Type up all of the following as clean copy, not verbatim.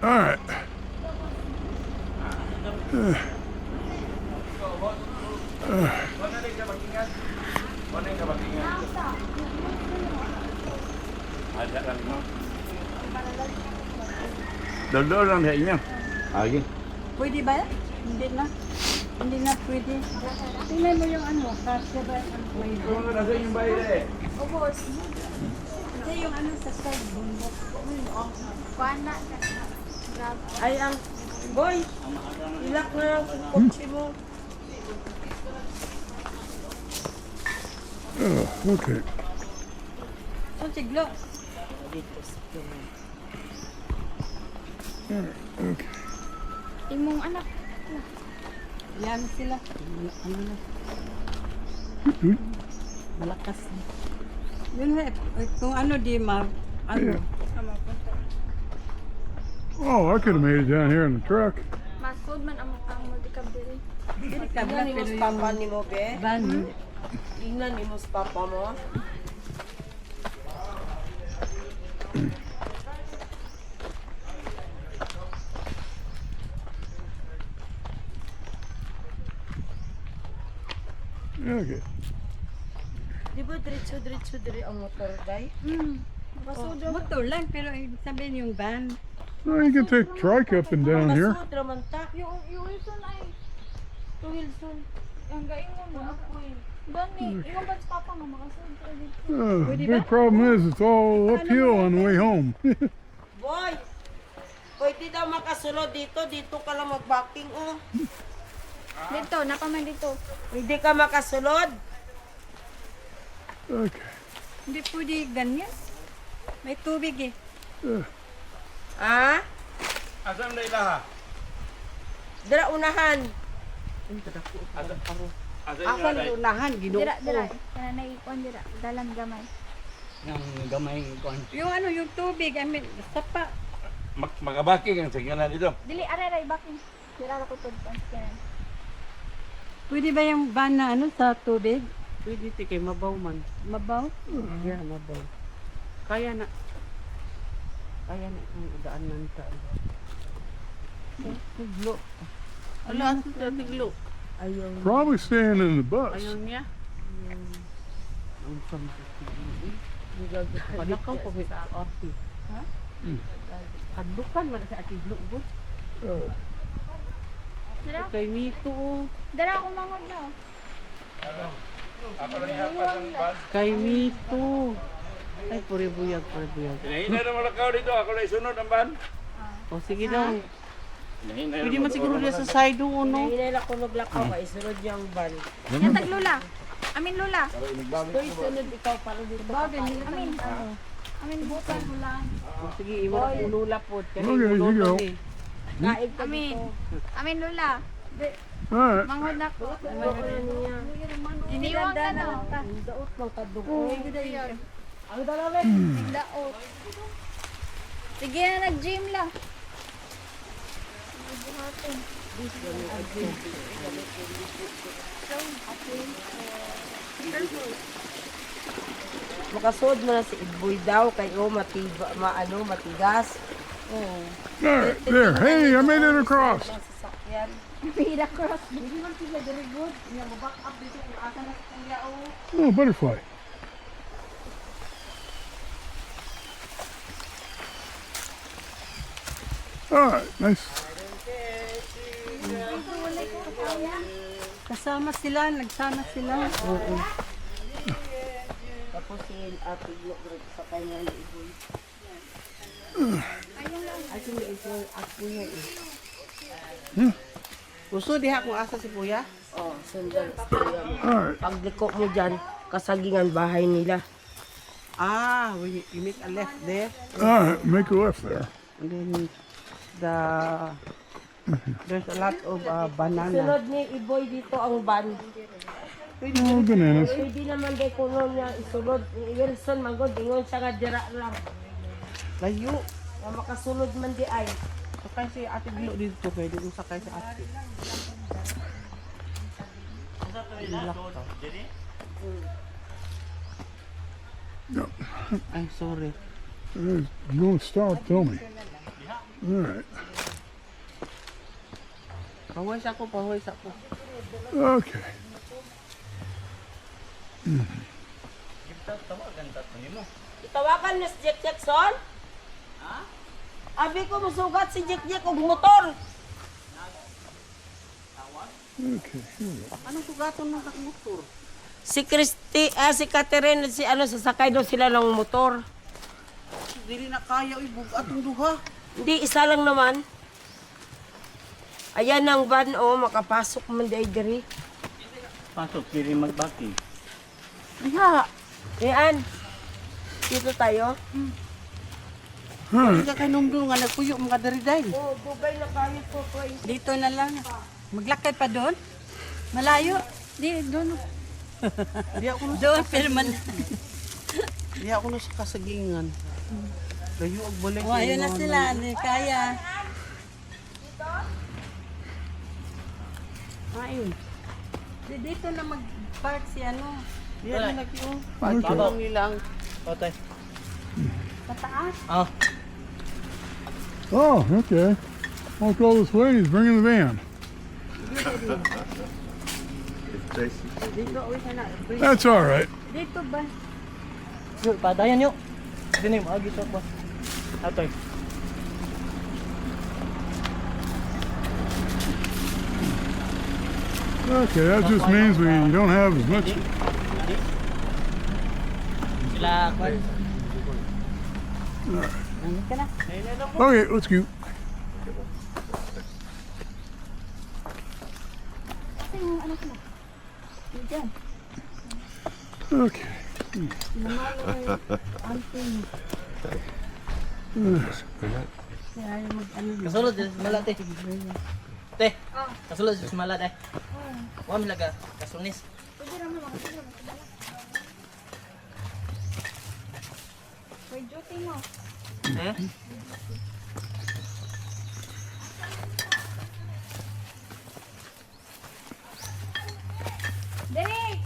All right. Dodol lang sa inyo. Agi. Pwede ba yan? Hindi na. Hindi na pwede. Tingnan mo yung ano, kasya ba? May Kung nasa inyong bayle. ubos. Kasi yung ano sa side, bundok. Kuana. Ay, ang boy, ilak na lang kung kotse mo. Okay. So, siglo. Okay. Imong anak. Yan sila. Ano na. Malakas na. Yun na, kung ano di ma, ano. Oh, I could have made it down here in the truck. Masud man ang multicab diri. Hindi ka ba, Tingnan pero mo yung papa ni mo, be. van, Tingnan mo papa mo. Okay. Di ba diretso diri ang motor, day? Masud motor lang, pero ibig sabihin yung van. No, you can take trike up and down here. Masud raman ta. yung Wilson ay To Wilson. ang gaingon mo ako eh. Gani, ingon ba sa papa nga makasud ka dito. The big problem is it's all uphill on the way home. Boy, pwede daw makasunod dito. Dito ka lang mag-backing, oh. Dito, napaman dito. Pwede ka makasunod. Okay. Hindi pwede ganyan. May tubig eh. Ha? Asam na ilaha? Dira unahan. Asa Ako ni unahan, Dira, dira. Kana naikuan dira. Dalan gamay. Yang gamay kuan. Yung ano, yung tubig, I mean, sapa. Magabaki ang signalan dito. Dili aray bakin. Dira ra ko tud ang kanan. Pwede ba yung van na ano sa tubig? Pwede ti kay mabaw man. Mabaw? Yeah, mabaw. Kaya na. Kaya na ang daan man ta. Tiglo. Ala, sa tiglo. Ayaw. Probably staying in the bus. Ayaw niya. Ang sampo tiglo. Palakaw pa may ati. Ha? Kadlukan man sa ati tiglo. Dira, Kay Mito. dira ako mangod na. Kay Mito. Ay, puri buyag. Hinahinay na malakaw dito. Ako na isunod ang van. O sige daw. Hinahinay Pwede man siguro niya sa side doon, no? Hindi na ko naglakaw ka, isunod yung van. Yan tag lula. Amin lula. So isunod ikaw para dito. Amin. Amin bukan hulaan. O sige, iwan ang ulula po. Kasi Okay, you ulula go. eh. Kain ka Amin. dito. Amin lula. All right. Mangod na ko. Niya. Iniwang na no. Daot mo kadug. Ang dalawin. Daot. Sige na nag-gym lang. Makasud mo na si Iboy daw kay matigas. All right. There. Hey, I made it across. Ang sasakyan. Pira cross. Oh, butterfly. All right. Nice. Kasama sila, nagsama sila. Oo. Tapos si Ate Glo sa kanya ni Iboy. Ay, si Iboy, ako niya eh. Gusto diha kung asa si Kuya? Oh, sundan. All right. Pagliko mo dyan, kasagingan bahay nila. Ah, you make a left there. All right. Make a left there. And then there's a lot of banana. Sunod ni Iboy dito ang van. Oh, bananas. Pwede naman day kuno niya isunod. Ni Wilson magod, ingon siya nga dira lang. Layo. Na makasunod man di ay. Sakay si Ate Glo dito. Pwede kong sakay si Ate. No. Ay, sorry. You want to stop? Tell me. All right. Pahuwis ako, pahuwis ako. Okay. Itawakan ni si Jack Jackson? Ha? Abi ko musugat si Jack Jack og motor. Okay. Here we go. Anong sugaton ng motor? Si si Catherine, si ano, sasakay daw sila ng motor. Dili na kaya ibugat ang duha. Hindi, isa lang naman. Ayan ang van, oh, makapasok man di ay diri. Pasok, kiri magbaki. Diha. Yan. Dito tayo. Hindi ka kay numdum nga nagpuyo mga dariday. Oh, dugay na kayo po, boy. Dito na lang. Maglakad pa doon? Malayo? Di, doon. Di ako na Doon, pero di ako na sa kasagingan. Layo og balik. Oh, ayun na sila. Hindi kaya. Ayun. Dito na mag-park si ano. Yan na nag-yung. Pagkabang nilang. Patay. Pataas. Oh, okay. Walk all this way. He's bringing the van. Dito, uwi ka na. That's all right. Dito ba? Yuk, padayan yuk. Sini mau gitu apa? Atay. Okay, that just means we don't have as much. Sila kwan. Ano ka na? Okay, let's go. Kasi yung ano ka na? Diyan. Okay. Kaya yung mag-ano. Kasulod sa mala teh. Teh. Kasulod sa mala teh. Wa mi laga kasunis. May duty mo. Eh? Dali!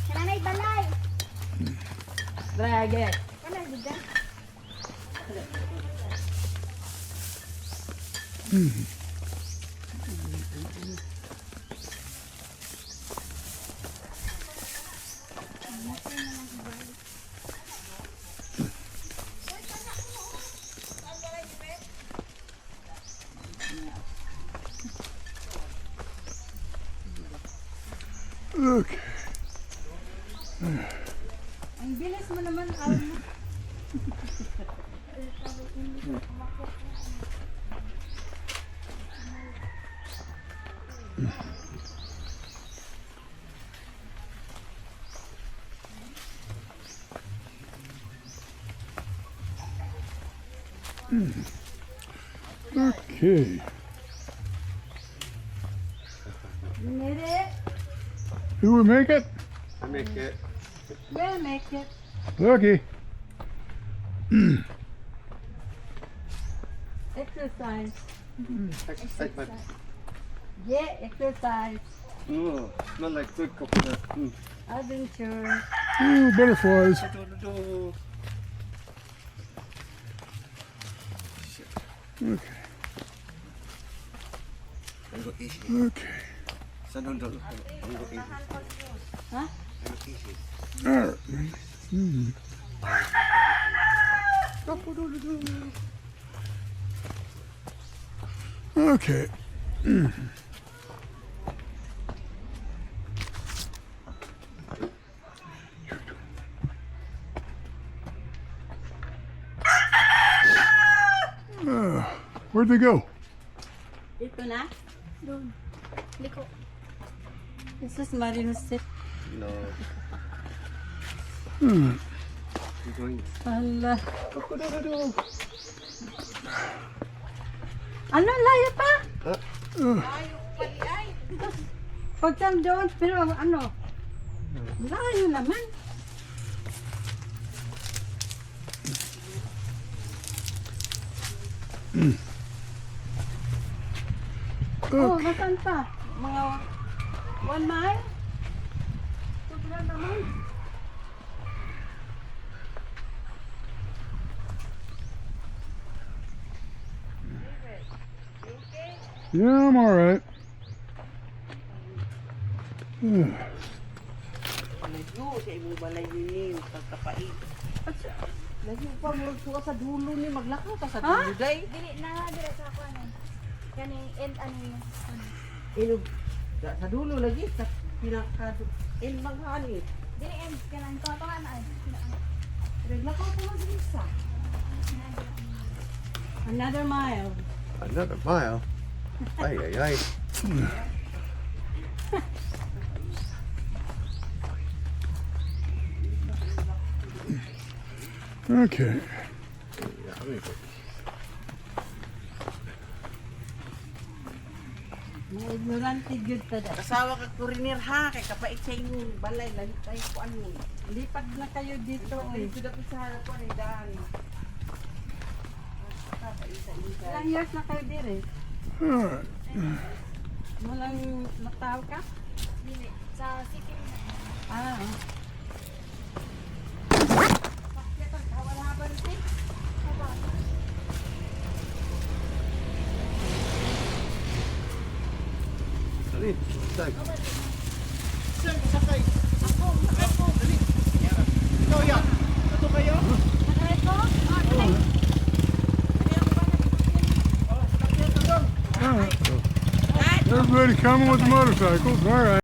Kananay balay! Drage. Kanay, diga? Okay. Ang bilis mo naman, Alma. Okay. You made it? Who would make it? Yeah, make it. Lucky. Exercise. Yeah, exercise. Oh, not like good coconut. Adventure. Ooh, butterflies. Okay. Okay. Huh? All right. Okay. Where'd they go? Dito na? Doon. Liko. This is Marino Street. Ala. Ano, layo pa? Pagkam doon, pero ano? Layo naman. Oh, nasaan pa? Mga 1 mile? Sobra naman. Yeah, I'm all right. Layo sa imong balay ni pagkapait. Layo pa mo suka sa dulo ni maglakaw ka sa dulo day. Dili na dire sa ako ano. Kani end ano yun. Ilog sa dulo lagi sa pinaka in maghani. Dili end kanan ko pa na ay. Naglakaw pa mo isa. Another mile. Another mile. Ay, ay, ay. Okay. Mga ignorante good ta da. Kasawa ka kurinir ha kay kapait sa imong balay lahi tayo ko ano. Lipat na kayo dito. Ay sudah sa harap ko ni daan. Ilang years na kayo dire? All right. Walang nataw ka? Dili sa city na. Ah. Dali, tag. Everybody coming with motorcycles. All right.